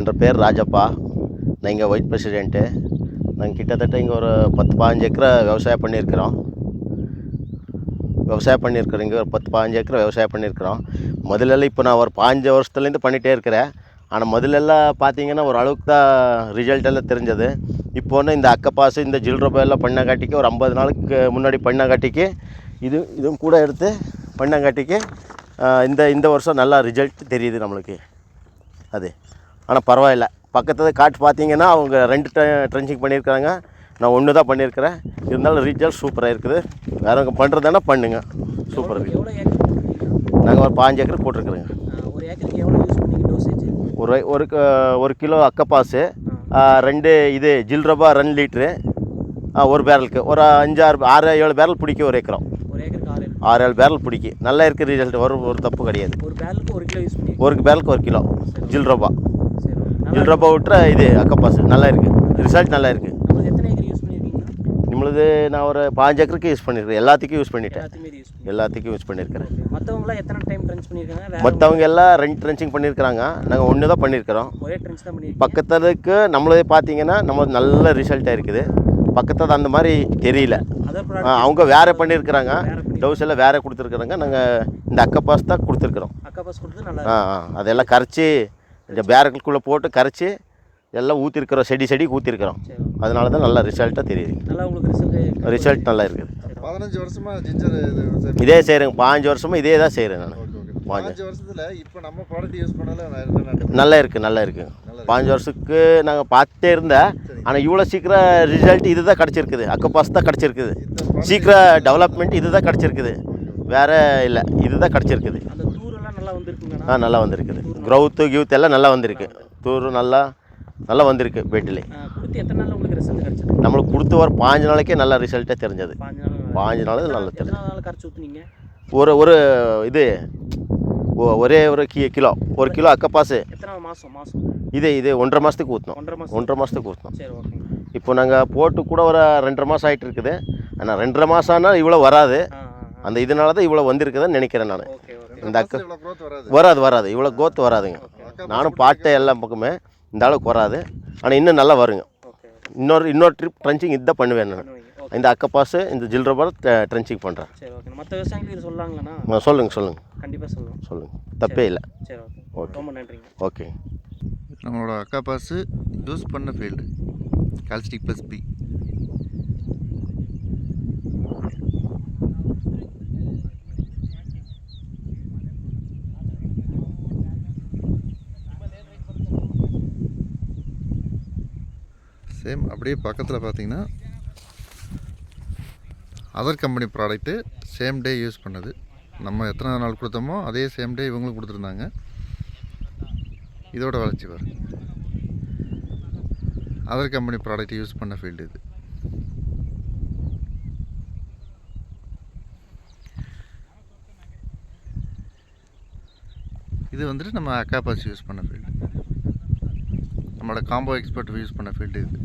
என்ற பேர் ராஜப்பா. நான் இங்கே வைஸ் பிரசிடெண்ட்டு. நாங்கள் கிட்டத்தட்ட இங்கே ஒரு 10-15 ஏக்கரை விவசாயம் பண்ணியிருக்கிறோம். இங்கே ஒரு 10-15 ஏக்கரை விவசாயம் பண்ணியிருக்கிறோம். முதல்லலாம் இப்போ நான் ஒரு 15 வருஷத்துலேருந்து பண்ணிகிட்டே இருக்கிறேன். ஆனால் முதல்லலாம் பார்த்தீங்கன்னா ஒரு அளவுக்கு தான் ரிசல்ட் எல்லாம் தெரிஞ்சது. இப்போ ஒன்று இந்த அக்கப்பாசு இந்த ஜில்ரபா எல்லாம் பண்ணங்காட்டிக்கு ஒரு 50 நாளுக்கு முன்னாடி பண்ணங்காட்டிக்கு இதுவும் கூட எடுத்து பண்ணங்காட்டிக்கு இந்த வருஷம் நல்லா ரிசல்ட் தெரியுது நம்மளுக்கு. அது ஆனால் பரவாயில்ல. பக்கத்தில் காட்டு பார்த்தீங்கன்னா அவங்க 2 ட்ரென்ச்சிங் பண்ணியிருக்காங்க. நான் 1 தான் பண்ணியிருக்கிறேன். இருந்தாலும் ரிசல்ட் சூப்பராக இருக்குது. வேறு பண்ணுறதுனா பண்ணுங்க, சூப்பராக இருக்குது. நாங்கள் ஒரு 15 ஏக்கர் போட்டிருக்குறோங்க. ஒரு ஏக்கருக்கு எவ்வளோ யூஸ் பண்ணீங்க டோசேஜ்? ஒரு கிலோ அக்கப்பாசு, 2 இது ஜில்ரபா 2 லிட்ரு, ஒரு பேரலுக்கு ஒரு 6-7 பேரல் பிடிக்கும். ஒரு ஏக்கருக்கு 6-7 பேரல் பிடிக்கும். நல்லா இருக்குது ரிசல்ட். ஒரு தப்பு கிடையாது. ஒரு பேரலுக்கு 1 கிலோ யூஸ் பண்ணி பேரலுக்கு 1 கிலோ ஜில்ரபா விட்டுற இது அக்கப்பாசு நல்லா இருக்குது. ரிசல்ட் நல்லா இருக்குது. எத்தனை ஏக்கர் யூஸ் பண்ணியிருக்கீங்க? நம்மளுது நான் ஒரு 15 ஏக்கருக்கு யூஸ் பண்ணியிருக்கேன். எல்லாத்துக்கும் யூஸ் பண்ணிட்டேன். எல்லாத்துக்கும் யூஸ் பண்ணியிருக்கிறேன். மற்றவங்களாம் எத்தனை டைம் ட்ரென்ச் பண்ணியிருக்காங்க? மற்றவங்க எல்லாம் 2 ட்ரென்ச்சிங் பண்ணியிருக்கிறாங்க. நாங்கள் 1 தான் பண்ணியிருக்கிறோம். ஒரே ட்ரென்ச் தான் பண்ணியிருக்கோம். பக்கத்துக்கு நம்மளது பார்த்தீங்கன்னா நம்மளுக்கு நல்ல ரிசல்ட்டாக இருக்குது. பக்கத்தில் அந்த மாதிரி தெரியல. அவங்க வேறு பண்ணியிருக்கிறாங்க. டோஸ் எல்லாம் வேறு கொடுத்துருக்குறாங்க. நாங்கள் இந்த அக்கப்பாஸ் தான் கொடுத்துருக்குறோம். அதெல்லாம் கரைச்சி இந்த பேரக்குள்ளே போட்டு கரைச்சி எல்லாம் ஊற்றிருக்கிறோம். செடிக்கு ஊற்றிருக்கிறோம். அதனால தான் நல்லா ரிசல்ட்டாக தெரியுது. ரிசல்ட் நல்லா இருக்குது. 15 வருஷமாக ஜிஞ்சர் இதே செய்கிறேங்க. 15 வருஷமாக இதே தான் செய்கிறேன் நான். 15 வருஷத்தில் இப்போ நம்ம ப்ராடக்ட் யூஸ் பண்ணல நல்லா இருக்குது. 15 வருஷத்துக்கு நாங்கள் பார்த்துட்டே இருந்தேன். ஆனால் இவ்வளோ சீக்கிரம் ரிசல்ட் இது தான் கிடச்சிருக்குது. அக்கப்பாஸ் தான் கிடச்சிருக்குது. சீக்கிரம் டெவலப்மெண்ட் இது தான் கிடச்சிருக்குது. வேறு இல்லை, இது தான் கிடச்சிருக்குது. நல்லா வந்திருக்குது. க்ரௌத்து எல்லாம் நல்லா வந்திருக்கு. தூர் நல்லா வந்திருக்கு. பேட்டில் நம்மளுக்கு கொடுத்து ஒரு 15 நாளைக்கே நல்ல ரிசல்ட்டே தெரிஞ்சது. 15 நாள் நல்லா தெரிஞ்சது. ஒரு இது ஒரே ஒரு கிலோ அக்கப்பாசு இது 1.5 மாதத்துக்கு ஊற்றணும். 1.5 மாதத்துக்கு ஊற்றணும். இப்போ நாங்கள் போட்டு கூட ஒரு 2.5 மாதம் ஆகிட்டு இருக்குது. ஆனால் 2.5 மாதம் ஆனால் இவ்வளோ வராது. அந்த இதனால தான் இவ்வளோ வந்திருக்குதுன்னு நினைக்கிறேன் நான். இந்த வராது இவ்வளோ கோத்து வராதுங்க. நானும் பாட்டேன் எல்லா பக்கமே. இந்த அளவுக்கு வராது. ஆனால் இன்னும் நல்லா வருங்க. இன்னொரு ட்ரிப் ட்ரென்ச்சிங் இதுதான் பண்ணுவேன் நான். இந்த அக்கப்பாசு இந்த ஜில்ரபா ட்ரென்ச்சிங் பண்ணுறேன். சொல்லுங்கள். கண்டிப்பாக சொல்லுங்கள். தப்பே இல்லை. ஓகே. நம்மளோட அக்கப்பாசு யூஸ் பண்ண ஃபீல்டு கால்ஸ்டிக் ப்ளஸ் பி. சேம் அப்படியே பக்கத்தில் பார்த்தீங்கன்னா other company product same day use பண்ணது. நம்ம எத்தனை நாள் கொடுத்தோமோ அதே சேம் டே இவங்களும் கொடுத்துருந்தாங்க. இதோட வளர்ச்சி வரும். அதர் கம்பெனி ப்ராடக்ட் யூஸ் பண்ண ஃபீல்டு இது. இது வந்துட்டு நம்ம அக்காபாஸ் யூஸ் பண்ண ஃபீல்டு. நம்மளோட காம்போ எக்ஸ்பர்ட் யூஸ் பண்ண ஃபீல்டு இது.